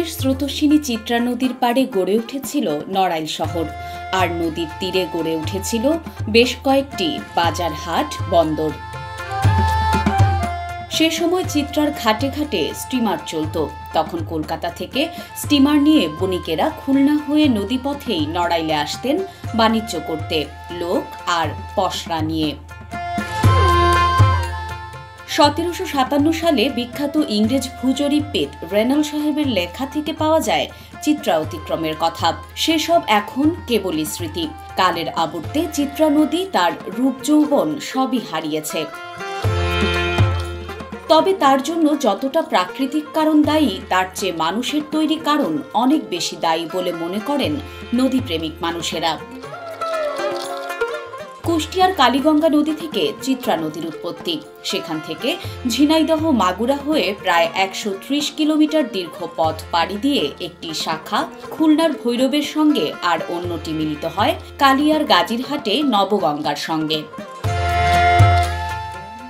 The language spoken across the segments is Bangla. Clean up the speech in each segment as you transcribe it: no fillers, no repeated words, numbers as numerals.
নদীর স্রোতস্বিনী চিত্রা নদীর পাড়ে গড়ে উঠেছিল নড়াইল শহর, আর নদীর তীরে গড়ে উঠেছিল বেশ কয়েকটি বাজার, হাট, বন্দর। সে সময় চিত্রার ঘাটে ঘাটে স্টিমার চলত। তখন কলকাতা থেকে স্টিমার নিয়ে বণিকেরা খুলনা হয়ে নদীপথেই নড়াইলে আসতেন বাণিজ্য করতে, লোক আর পসরা নিয়ে। 1757 সালে বিখ্যাত ইংরেজ ভূজরিপবিদ রেনল সাহেবের লেখা থেকে পাওয়া যায় চিত্রা অতিক্রমের কথা। সেসব এখন কেবলই স্মৃতি। কালের আবর্তে চিত্রা নদী তার রূপ যৌবন সবই হারিয়েছে। তবে তার জন্য যতটা প্রাকৃতিক কারণ দায়ী, তার চেয়ে মানুষের তৈরি কারণ অনেক বেশি দায়ী বলে মনে করেন নদীপ্রেমিক মানুষেরা। কুষ্টিয়ার কালীগঙ্গা নদী থেকে চিত্রা নদীর উৎপত্তি। সেখান থেকে ঝিনাইদহ মাগুরা হয়ে প্রায় 130 কিলোমিটার দীর্ঘ পথ পাড়ি দিয়ে একটি শাখা খুলনার ভৈরবের সঙ্গে আর অন্যটি মিলিত হয় কালিয়ার গাজীরহাটে নবগঙ্গার সঙ্গে।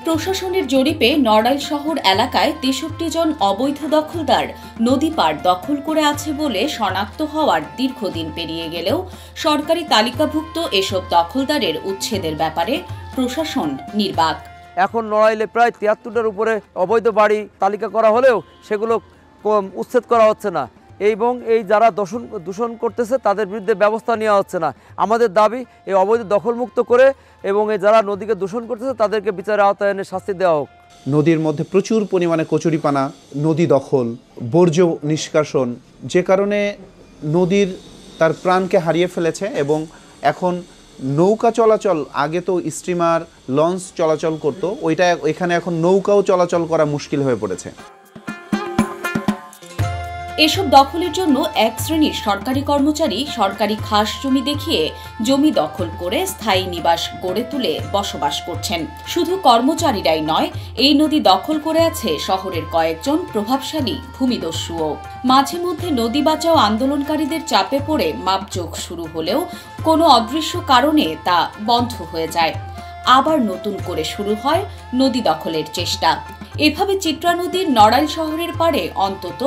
প্রশাসনের জরিপে নড়াইল শহর এলাকায় 63 জন অবৈধ দখলদার নদী পাড় দখল করে আছে বলে শনাক্ত হওয়ার দীর্ঘদিন পেরিয়ে গেলেও সরকারি তালিকাভুক্ত এসব দখলদারের উচ্ছেদের ব্যাপারে প্রশাসন নির্বাক। এখন নড়াইলে প্রায় 73টার উপরে অবৈধ বাড়ি তালিকা করা হলেও সেগুলো উচ্ছেদ করা হচ্ছে না, এবং এই যারা দূষণ করতেছে তাদের বিরুদ্ধে ব্যবস্থা নেওয়া হচ্ছে না। আমাদের দাবি এই অবৈধ দখলমুক্ত করে এবং এই যারা নদীকে দূষণ করতেছে তাদেরকে বিচারের আওতায় এনে শাস্তি দেওয়া হোক। নদীর মধ্যে প্রচুর পরিমাণে কচুরিপানা, নদী দখল, বর্জ্য নিষ্কাশন, যে কারণে নদীর তার প্রাণকে হারিয়ে ফেলেছে। এবং এখন নৌকা চলাচল, আগে তো স্টিমার, লঞ্চ চলাচল করতো, এখানে এখন নৌকাও চলাচল করা মুশকিল হয়ে পড়েছে। এসব দখলের জন্য এক শ্রেণীর সরকারি কর্মচারী সরকারি খাস জমি দেখিয়ে জমি দখল করে স্থায়ী নিবাস গড়ে তুলে বসবাস করছেন। শুধু কর্মচারীরাই নয়, এই নদী দখল করে আছে শহরের কয়েকজন প্রভাবশালী ভূমিদস্যুও। মাঝে মধ্যে নদী বাঁচাও আন্দোলনকারীদের চাপে পড়ে মাপজোক শুরু হলেও কোনো অদৃশ্য কারণে তা বন্ধ হয়ে যায়। আবার নতুন করে শুরু হয় নদী দখলের চেষ্টা। এভাবে চিত্রা নদীর নড়াইল শহরের পাড়ে অন্তত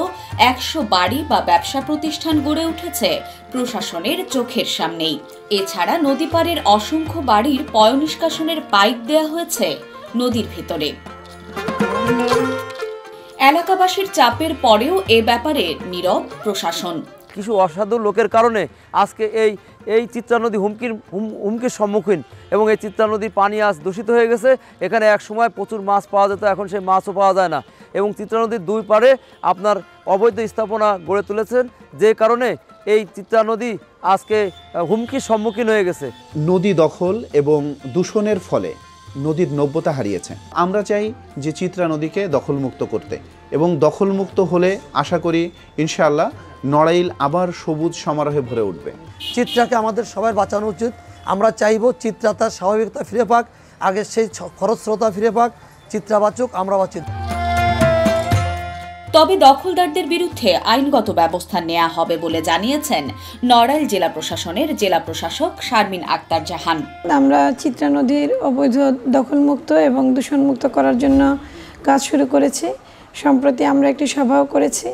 100 বাড়ি বা ব্যবসা প্রতিষ্ঠান গড়ে উঠেছে প্রশাসনের চোখের সামনেই। এছাড়া নদী পাড়ের অসংখ্য বাড়ির পয়ঃনিষ্কাশনের পাইপ দেয়া হয়েছে নদীর ভেতরে। এলাকাবাসীর চাপের পরেও এ ব্যাপারে নীরব প্রশাসন। কিছু অসাধু লোকের কারণে আজকে এই চিত্রা নদী হুমকির সম্মুখীন, এবং এই চিত্রা নদীর পানি আজ দূষিত হয়ে গেছে। এখানে এক সময় প্রচুর মাছ পাওয়া যেত, এখন সেই মাছও পাওয়া যায় না। এবং চিত্রা নদীর দুই পাড়ে আপনার অবৈধ স্থাপনা গড়ে তুলেছেন, যে কারণে এই চিত্রা নদী আজকে হুমকির সম্মুখীন হয়ে গেছে। নদী দখল এবং দূষণের ফলে নদীর নব্যতা হারিয়েছে। আমরা চাই যে চিত্রা নদীকে দখলমুক্ত করতে, এবং দখলমুক্ত হলে আশা করি ইনশাআল্লাহ নড়াইল আবার সবুজ সমারোহে ভরে উঠবে। চিত্রাকে আমাদের সবাই বাঁচানো উচিত। আমরা চাইব চিত্রা তার স্বাভাবিকতা ফিরে পাক, আগে সেই খরস্রোতা ফিরে পাক, চিত্রা বাঁচুক, আমরা বাঁচি। তবে দখলদারদের বিরুদ্ধে আইনগত ব্যবস্থা নেওয়া হবে বলে জানিয়েছেন নড়াইল জেলা প্রশাসনের জেলা প্রশাসক শারমিন আক্তার জাহান। আমরা চিত্রা নদীর অবৈধ দখলমুক্ত এবং দূষণমুক্ত করার জন্য কাজ শুরু করেছি। সম্প্রতি আমরা একটি সভাও করেছি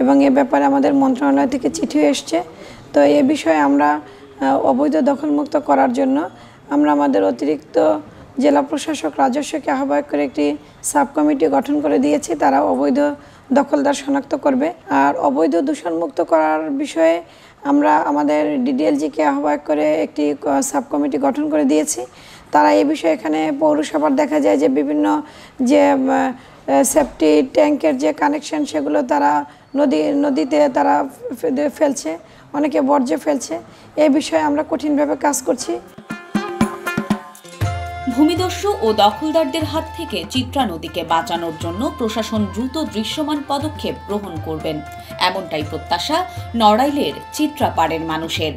এবং এ ব্যাপারে আমাদের মন্ত্রণালয় থেকে চিঠি এসছে। তো এ বিষয়ে আমরা অবৈধ দখলমুক্ত করার জন্য আমরা আমাদের অতিরিক্ত জেলা প্রশাসক রাজস্বকে আহ্বায়ক করে একটি সাব কমিটি গঠন করে দিয়েছি। তারা অবৈধ দখলদার শনাক্ত করবে। আর অবৈধ দূষণমুক্ত করার বিষয়ে আমরা আমাদের ডিডিএলজিকে আহ্বায়ক করে একটি সাব কমিটি গঠন করে দিয়েছি। তারা এই বিষয়ে এখানে পৌরসভার দেখা যায় যে বিভিন্ন যে সেফটি ট্যাঙ্কের যে কানেকশন, সেগুলো তারা নদীতে তারা ফেলছে, অনেকে বর্জ্য ফেলছে। এই বিষয়ে আমরা কঠিনভাবে কাজ করছি। ভূমিদস্যু ও দখলদারদের হাত থেকে চিত্রা নদীকে বাঁচানোর জন্য প্রশাসন দ্রুত দৃশ্যমান পদক্ষেপ গ্রহণ করবেন, এমনটাই প্রত্যাশা নড়াইলের চিত্রা পাড়ের মানুষের।